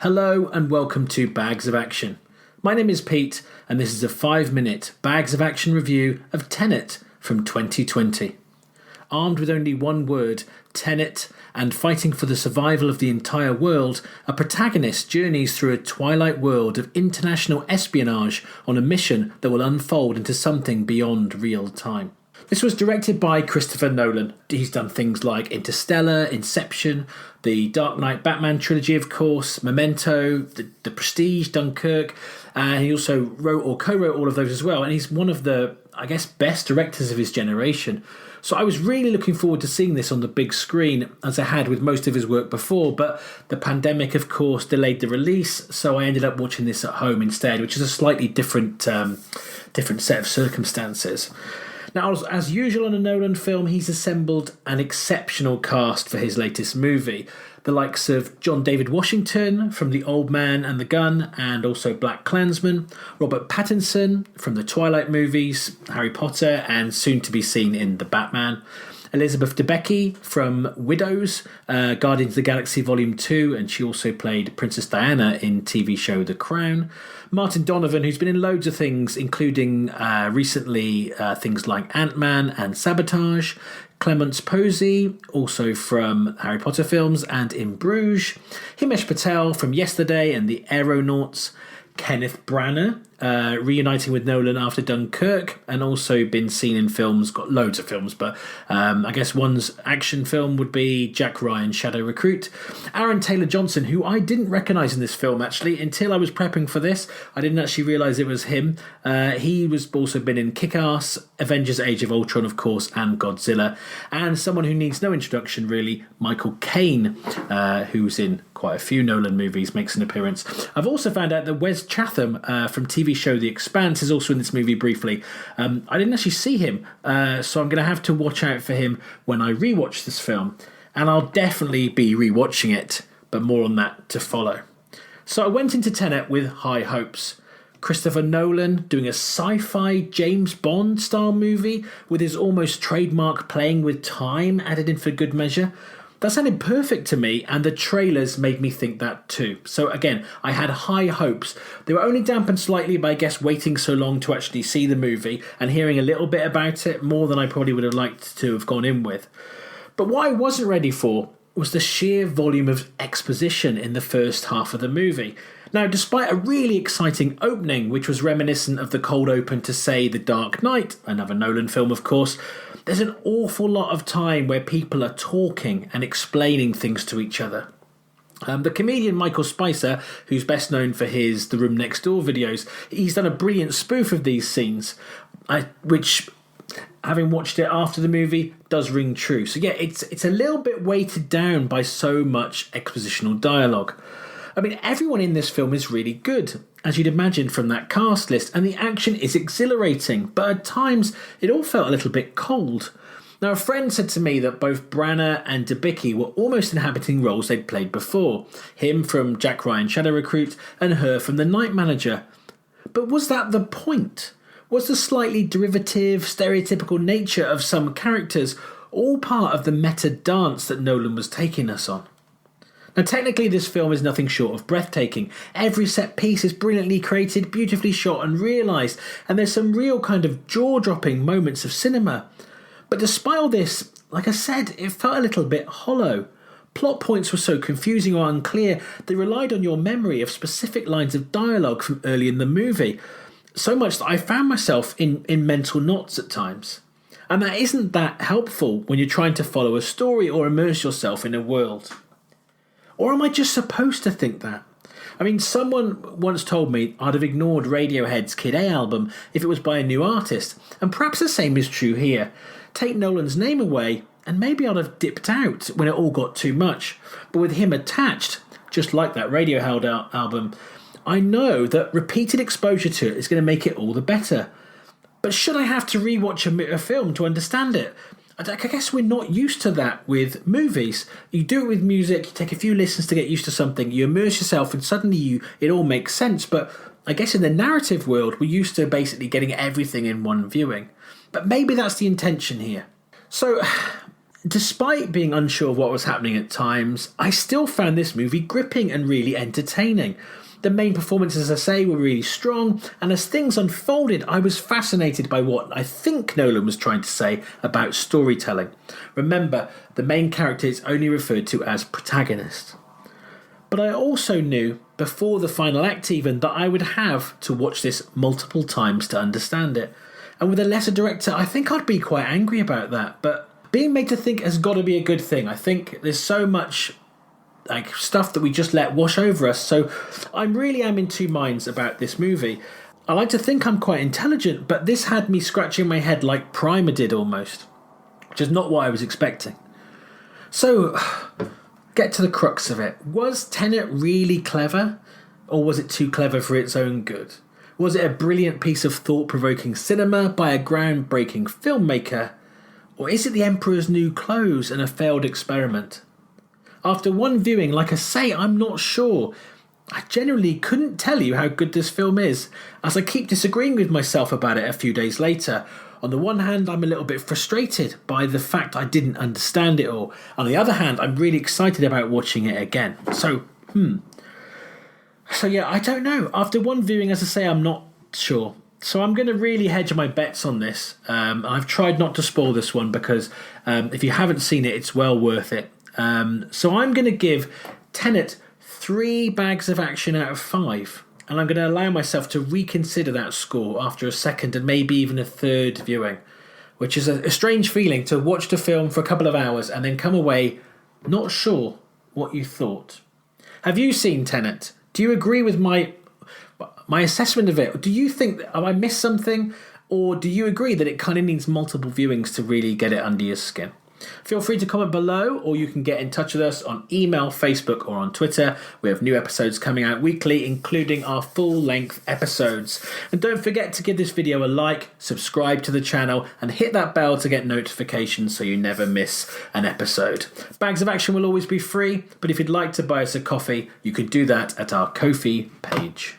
Hello and welcome to Bags of Action. My name is Pete and this is a 5-minute Bags of Action review of Tenet from 2020. Armed with only one word, Tenet, and fighting for the survival of the entire world, a protagonist journeys through a twilight world of international espionage on a mission that will unfold into something beyond real time. This was directed by Christopher Nolan. He's done things like Interstellar, Inception, the Dark Knight Batman trilogy, of course, Memento, the Prestige, Dunkirk, and he also wrote or co-wrote all of those as well. And he's one of the, best directors of his generation. So I was really looking forward to seeing this on the big screen, as I had with most of his work before, but the pandemic, of course, delayed the release, so I ended up watching this at home instead, which is a slightly different set of circumstances. Now, as usual on a Nolan film, he's assembled an exceptional cast for his latest movie. The likes of John David Washington from The Old Man and the Gun and also Black Klansman, Robert Pattinson from the Twilight movies, Harry Potter and soon to be seen in The Batman, Elizabeth Debicki from Widows, Guardians of the Galaxy Volume 2, and she also played Princess Diana in TV show The Crown. Martin Donovan, who's been in loads of things, including recently things like Ant-Man and Sabotage. Clemence Posey, also from Harry Potter films and in Bruges. Himesh Patel from Yesterday and The Aeronauts. Kenneth Branagh, reuniting with Nolan after Dunkirk, and also been seen in films, got loads of films, but I guess one's action film would be Jack Ryan's Shadow Recruit. Aaron Taylor-Johnson, who I didn't recognise in this film actually, until I was prepping for this. I didn't actually realise it was him. He was also been in Kick-Ass, Avengers Age of Ultron, of course, and Godzilla. And someone who needs no introduction really, Michael Caine, who's in quite a few Nolan movies, makes an appearance. I've also found out that Wes Chatham from TV show The Expanse is also in this movie briefly. I didn't actually see him, so I'm going to have to watch out for him when I rewatch this film. And I'll definitely be rewatching it, but more on that to follow. So I went into Tenet with high hopes. Christopher Nolan doing a sci-fi James Bond style movie with his almost trademark playing with time added in for good measure. That sounded perfect to me, and the trailers made me think that too. So again, I had high hopes. They were only dampened slightly by, I guess, waiting so long to actually see the movie and hearing a little bit about it, more than I probably would have liked to have gone in with. But what I wasn't ready for was the sheer volume of exposition in the first half of the movie. Now, despite a really exciting opening, which was reminiscent of the cold open to, say, The Dark Knight, another Nolan film, of course, there's an awful lot of time where people are talking and explaining things to each other. The comedian Michael Spicer, who's best known for his The Room Next Door videos, he's done a brilliant spoof of these scenes, which, having watched it after the movie, does ring true. So yeah, it's a little bit weighted down by so much expositional dialogue. I mean, everyone in this film is really good, as you'd imagine from that cast list, and the action is exhilarating, but at times it all felt a little bit cold. Now, a friend said to me that both Branagh and Debicki were almost inhabiting roles they'd played before, him from Jack Ryan's Shadow Recruit and her from The Night Manager. But was that the point? Was the slightly derivative, stereotypical nature of some characters all part of the meta dance that Nolan was taking us on? Now, technically, this film is nothing short of breathtaking. Every set piece is brilliantly created, beautifully shot and realised, and there's some real kind of jaw-dropping moments of cinema. But despite all this, like I said, it felt a little bit hollow. Plot points were so confusing or unclear, they relied on your memory of specific lines of dialogue from early in the movie, so much that I found myself in mental knots at times. And that isn't that helpful when you're trying to follow a story or immerse yourself in a world. Or am I just supposed to think that? I mean, someone once told me I'd have ignored Radiohead's Kid A album if it was by a new artist, and perhaps the same is true here. Take Nolan's name away, and maybe I'd have dipped out when it all got too much. But with him attached, just like that Radiohead album, I know that repeated exposure to it is going to make it all the better. But should I have to rewatch a film to understand it? I guess we're not used to that with movies. You do it with music, you take a few listens to get used to something, you immerse yourself and suddenly it all makes sense. But I guess in the narrative world, we're used to basically getting everything in one viewing. But maybe that's the intention here. So Despite being unsure of what was happening at times, I still found this movie gripping and really entertaining. The main performances, as I say, were really strong, and as things unfolded, I was fascinated by what I think Nolan was trying to say about storytelling. Remember, the main character is only referred to as Protagonist. But I also knew, before the final act even, that I would have to watch this multiple times to understand it. And with a lesser director, I think I'd be quite angry about that, but being made to think has got to be a good thing. I think there's so much stuff that we just let wash over us, so I really am in two minds about this movie. I like to think I'm quite intelligent, but this had me scratching my head like Primer did almost, which is not what I was expecting. So, get to the crux of it. Was Tenet really clever, or was it too clever for its own good? Was it a brilliant piece of thought-provoking cinema by a groundbreaking filmmaker, or is it the Emperor's New Clothes and a failed experiment? After one viewing, like I say, I'm not sure. I genuinely couldn't tell you how good this film is, as I keep disagreeing with myself about it a few days later. On the one hand, I'm a little bit frustrated by the fact I didn't understand it all. On the other hand, I'm really excited about watching it again. So yeah, I don't know. After one viewing, as I say, I'm not sure. So I'm going to really hedge my bets on this. I've tried not to spoil this one because if you haven't seen it, it's well worth it. So I'm going to give Tenet 3 bags of action out of 5. And I'm going to allow myself to reconsider that score after a second and maybe even a third viewing, which is a strange feeling to watch the film for a couple of hours and then come away not sure what you thought. Have you seen Tenet? Do you agree with my assessment of it? Do you think that I missed something, or do you agree that it kind of needs multiple viewings to really get it under your skin? Feel free to comment below, or you can get in touch with us on email, Facebook, or on Twitter. We have new episodes coming out weekly, including our full-length episodes. And don't forget to give this video a like, subscribe to the channel, and hit that bell to get notifications so you never miss an episode. Bags of Action will always be free, but if you'd like to buy us a coffee, you could do that at our Ko-fi page.